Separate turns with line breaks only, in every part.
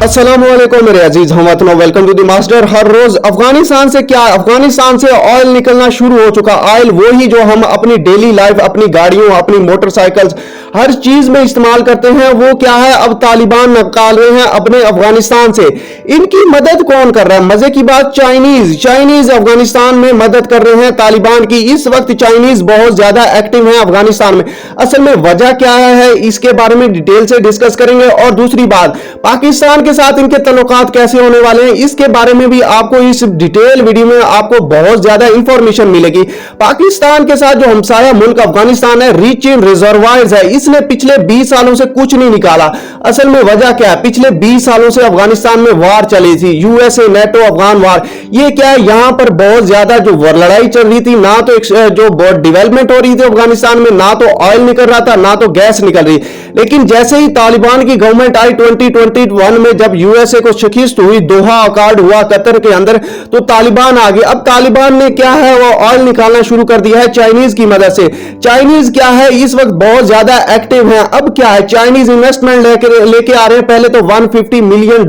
अस्सलामुअलैकुम मेरे अजीज हमवतनों, welcome to the master. हर रोज अफगानिस्तान से ऑयल निकलना शुरू हो चुका। ऑयल वो ही जो हम अपनी डेली लाइफ, अपनी गाड़ियों, अपनी मोटरसाइकिल्स, हर चीज में इस्तेमाल करते हैं, वो क्या है अब तालिबान निकाल रहे हैं अपने अफगानिस्तान से। इनकी मदद कौन कर रहा है? मजे की बात, चाइनीज अफगानिस्तान में मदद कर रहे हैं तालिबान की। इस वक्त चाइनीज बहुत ज्यादा एक्टिव हैं अफगानिस्तान में। असल में वजह क्या है, इसके बारे में डिटेल से डिस्कस करेंगे। और दूसरी बात, पाकिस्तान के साथ इनके तल्लुकात कैसे होने वाले हैं, इसके बारे में भी आपको इस डिटेल वीडियो में आपको बहुत ज्यादा इंफॉर्मेशन मिलेगी। पाकिस्तान के साथ जो हमसाया मुल्क अफगानिस्तान है, रिच इन रिजर्वायर्स है, इसने पिछले 20 सालों से कुछ नहीं निकाला। असल में वजह क्या है, पिछले 20 सालों से अफगानिस्तान में वार चली थी, यूएसए नेटो अफगान वार। ये क्या है, यहां पर बहुत ज्यादा जो लड़ाई चल रही थी, ना तो जो बहुत डेवलपमेंट हो रही थी अफगानिस्तान में, ना तो ऑयल निकल रहा था, ना तो गैस निकल रही। लेकिन जैसे ही तालिबान की गवर्नमेंट आई 2021 में, जब यूएसए को शिकस्त हुई, दोहा अकॉर्ड हुआ कतर के अंदर, तो तालिबान आ गए। अब तालिबान ने क्या है, वो ऑयल निकालना शुरू कर दिया है चाइनीज की मदद से। चाइनीज क्या है, इस वक्त बहुत ज्यादा एक्टिव है। अब क्या है, चाइनीज इन्वेस्टमेंट लेके आ रहे हैं। पहले तो $150 मिलियन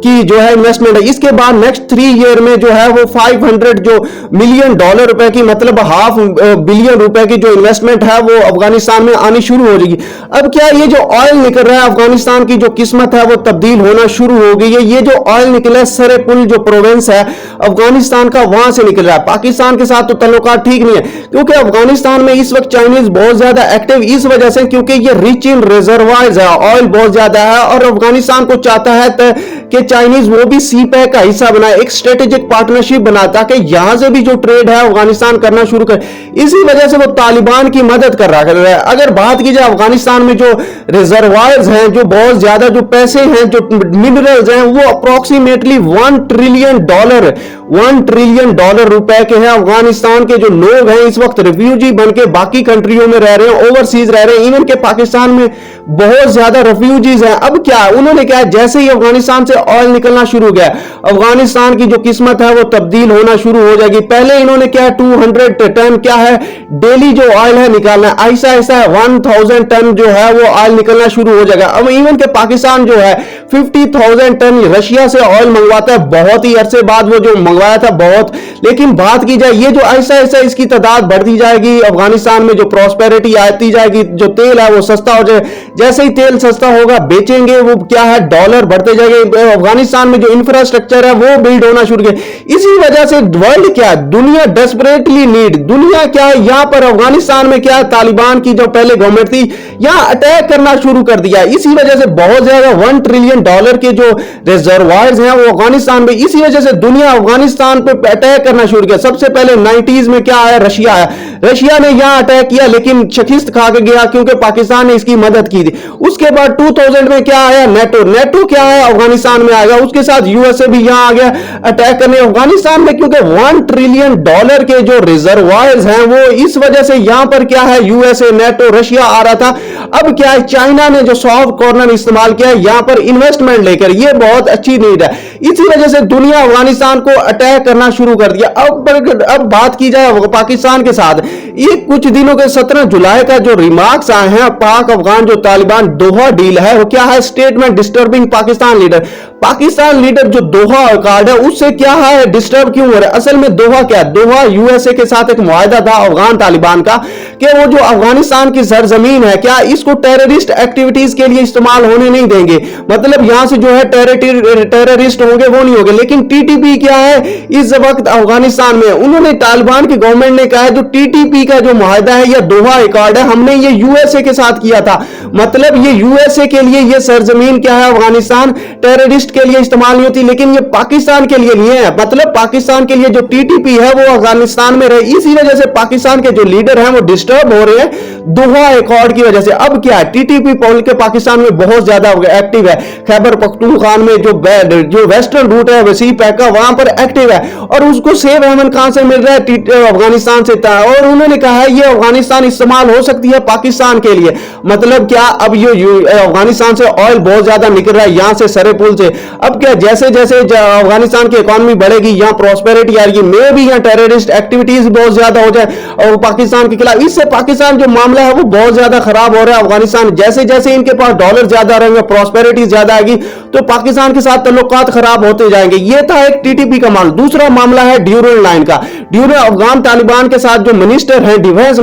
की जो है इन्वेस्टमेंट है। इसके बाद नेक्स्ट 3 ईयर में जो है वो $500 मिलियन रुपए की, मतलब $500 बिलियन रुपए की जो इन्वेस्टमेंट है वो अफगानिस्तान में आनी शुरू हो जाएगी। अब क्या, ये जो ऑयल निकल रहा है, अफगानिस्तान की जो किस्मत है वो तब्दील होना शुरू हो गई है। ये जो ऑयल निकला है, सरेपुल जो प्रोविंस है अफगानिस्तान का, वहां से निकल रहा है। पाकिस्तान के साथ तो तल्लुकात ठीक नहीं है, क्योंकि अफगानिस्तान में इस वक्त चाइनीज बहुत ज्यादा एक्टिव इस वजह से, क्योंकि ये रिच इन रिजर्वायर्स है, ऑयल बहुत ज्यादा है। और अफगानिस्तान को चाहता है कि चाइनीज वो भी सी पैक का हिस्सा बनाए, एक स्ट्रेटेजिक पार्टनरशिप बना, ताकि यहां से भी जो ट्रेड है अफगानिस्तान करना शुरू करे। इसी वजह से वो तालिबान की मदद कर रहा है। अगर बात की जाए अफगानिस्तान में जो रिजर्वायर्स हैं, जो बहुत ज्यादा जो पैसे हैं, जो मिनरल्स हैं, वो अप्रोक्सीमेटली $1 ट्रिलियन रुपए के हैं। अफगानिस्तान के जो लोग हैं इस वक्त रिफ्यूजी बन के बाकी कंट्रियों में रह रहे हैं, ओवरसीज रह रहे हैं। इवन के पाकिस्तान में बहुत ज्यादा रिफ्यूजीज हैं। अब क्या, उन्होंने क्या, जैसे ही अफगानिस्तान से ऑयल निकलना शुरू हो गया, अफगानिस्तान की जो किस्मत है वो तब्दील होना शुरू हो जाएगी। पहले इन्होंने क्या, 200 टन क्या है डेली जो ऑयल है निकालना है, ऐसा ऐसा 1000 टन जो है वो ऑयल निकलना शुरू हो जाएगा। अब इवन के पाकिस्तान जो है 50,000 टन रशिया से ऑयल मंगवाता है, बहुत ही अरसे बाद वो जो मंगवाया था बहुत। लेकिन बात की जाए, ये जो ऐसा ऐसा इसकी तादाद बढ़ती जाएगी, अफगानिस्तान में जो प्रॉस्पेरिटी आती जाएगी, जो तेल है वो सस्ता हो जाए। जैसे ही तेल सस्ता होगा, बेचेंगे, वो क्या है, डॉलर बढ़ते जाएंगे। अफगानिस्तान में जो इंफ्रास्ट्रक्चर है वो बिल्ड होना शुरू किया। इसी वजह से वर्ल्ड क्या, दुनिया डेस्परेटली नीड, दुनिया क्या है, यहां पर अफगानिस्तान में क्या है, तालिबान की जो पहले गवर्नमेंट थी, यहां अटैक करना शुरू कर दिया। इसी वजह से बहुत ज्यादा $1 ट्रिलियन के जो रिजर्वायर्स हैं वो अफगानिस्तान में, इसी वजह से दुनिया अफगानिस्तान पे अटैक करना शुरू किया। सबसे पहले 90s में क्या आया, रशिया आया। रशिया ने यहां अटैक किया, लेकिन शिकस्त खा के गया, क्योंकि पाकिस्तान ने इसकी मदद की थी। उसके बाद 2000 में क्या आया, नेटो क्या है, अफगानिस्तान में आएगा। उसके साथ यूएसए भी यहां आ गया अटैक करने अफगानिस्तान में, क्योंकि $1 ट्रिलियन के जो रिजर्वायर्स हैं वो इस वजह से यहां पर क्या है, यूएसए नेटो रशिया आ रहा था। अब क्या है, चाइना ने जो सॉफ्ट कॉर्नर इस्तेमाल किया यहां पर इन्वेस्टमेंट लेकर, ये बहुत अच्छी नीड है। इसी वजह से दुनिया अफगानिस्तान को अटैक करना शुरू कर दिया। अब बात की जाए पाकिस्तान के साथ, ये कुछ दिनों के 17 जुलाई का जो रिमार्क्स आए हैं, पाक अफगान जो तालिबान दोहा डील है, वो क्या है, स्टेटमेंट डिस्टर्बिंग पाकिस्तान लीडर जो दोहा अकॉर्ड है उससे क्या है, डिस्टर्ब क्यों हो रहा है। असल में दोहा क्या है, दोहा यूएसए के साथ एक मुआहदा था अफगान तालिबान का, कि वो जो अफगानिस्तान की सरजमीन है, क्या इसको टेररिस्ट एक्टिविटीज के लिए इस्तेमाल होने नहीं देंगे। मतलब यहां से जो है टेररिस्ट होंगे वो नहीं होंगे। लेकिन टीटीपी क्या है इस वक्त अफगानिस्तान में, उन्होंने तालिबान की गवर्नमेंट ने कहा है जो टीटीपी का जो मुआहदा है या दोहा अकॉर्ड है, हमने ये यूएसए के साथ किया था। मतलब ये यूएसए के लिए ये सरजमीन क्या है, अफगानिस्तान टेररिस्ट के लिए इस्तेमाल नहीं होती, लेकिन ये पाकिस्तान के लिए नहीं है। मतलब पाकिस्तान के लिए जो टीटीपी है वो अफगानिस्तान में रहे। इसी वजह से पाकिस्तान के जो लीडर हैं वो डिस्टर्ब हो रहे हैं दोहा अकॉर्ड की वजह से। अब क्या है, टीटीपी पोल के पाकिस्तान में बहुत ज्यादा एक्टिव है। खैबर पख्तूनख्वा में जो वेस्टर्न रूट है वसी पैक का, वहां पर एक्टिव है, और उसको सेफ अमन कहां से मिल रहा है, अफगानिस्तान से था। और उन्होंने कहा है ये अफगानिस्तान इस्तेमाल हो सकती है पाकिस्तान के लिए। मतलब क्या, अब ये अफगानिस्तान से ऑयल बहुत ज्यादा निकल रहा है यहां से सरेपुल से। अब क्या, जैसे जैसे अफगानिस्तान की इकोनॉमी बढ़ेगी, यहां प्रॉस्पेरिटी आएगी, मे भी यहां टेररिस्ट एक्टिविटीज बहुत ज्यादा हो जाए और पाकिस्तान के खिलाफ। इससे पाकिस्तान जो मामला है वो बहुत ज्यादा खराब हो रहा है अफगानिस्तान, जैसे जैसे इनके पास डॉलर ज्यादा रहेंगे, प्रॉस्पेरिटी ज्यादा आएगी, तो पाकिस्तान के साथ ताल्लुकात खराब होते जाएंगे। ये था एक टीटीपी का मामला। दूसरा मामला है ड्यूरल लाइन का। ड्यूरल अफगान तालिबान के साथ जो मिनिस्टर है, डिफेंस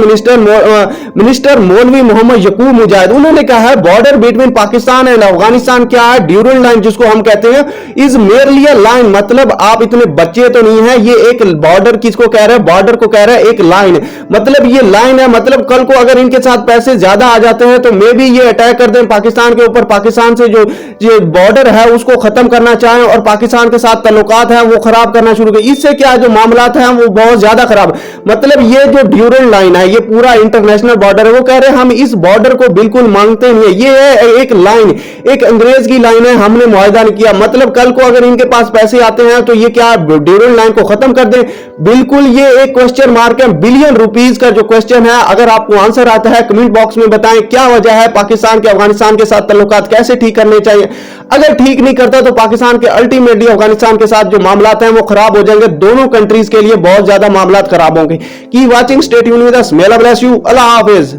मिनिस्टर मौलवी मोहम्मद यकूब मुजाहिद, उन्होंने कहा है border between Pakistan and Afghanistan क्या है, ड्यूरल लाइन जिसको हम कहते हैं, इज मेरली अ लाइन, मतलब आप इतने बच्चे तो नहीं है, ये एक बॉर्डर किसको कह रहा है, बॉर्डर को कह रहा है एक लाइन, मतलब ये लाइन है, मतलब कल को अगर इनके साथ पैसे ज्यादा आ जाते हैं तो मे भी ये अटैक कर दें पाकिस्तान के ऊपर, पाकिस्तान से जो बॉर्डर है उसको खत्म करना चाहें और पाकिस्तान के साथ ताल्लुकात है वो खराब करना शुरू करें। इससे क्या जो मामलात हैं वो बहुत ज्यादा खराब, मतलब ये जो ड्यूरल लाइन है ये पूरा इंटरनेशनल बॉर्डर है, वो कह रहे हैं हम इस बॉर्डर को बिल्कुल मांगते नहीं है, ये है एक लाइन, एक अंग्रेज की लाइन है, हमने मुआहदा नहीं किया, मतलब कल को अगर इनके पास पैसे आते हैं तो ये क्या ड्यूरल लाइन को खत्म कर दें, बिल्कुल ये एक क्वेश्चन मार्क है, बिलियन रुपीस का जो क्वेश्चन है। अगर आपको आंसर आता है कमेंट बॉक्स में बताएं क्या वजह है, पाकिस्तान के अफगानिस्तान के साथ ताल्लुकात कैसे ठीक करने चाहिए, अगर ठीक नहीं करता तो पाकिस्तान के अल्टीमेटली अफगानिस्तान के साथ जो मामलात हैं वो खराब हो जाएंगे, दोनों कंट्रीज के लिए बहुत ज्यादा मामलात खराब होंगे। की watching, stay tuned with us, may Allah bless you, Allah Hafiz.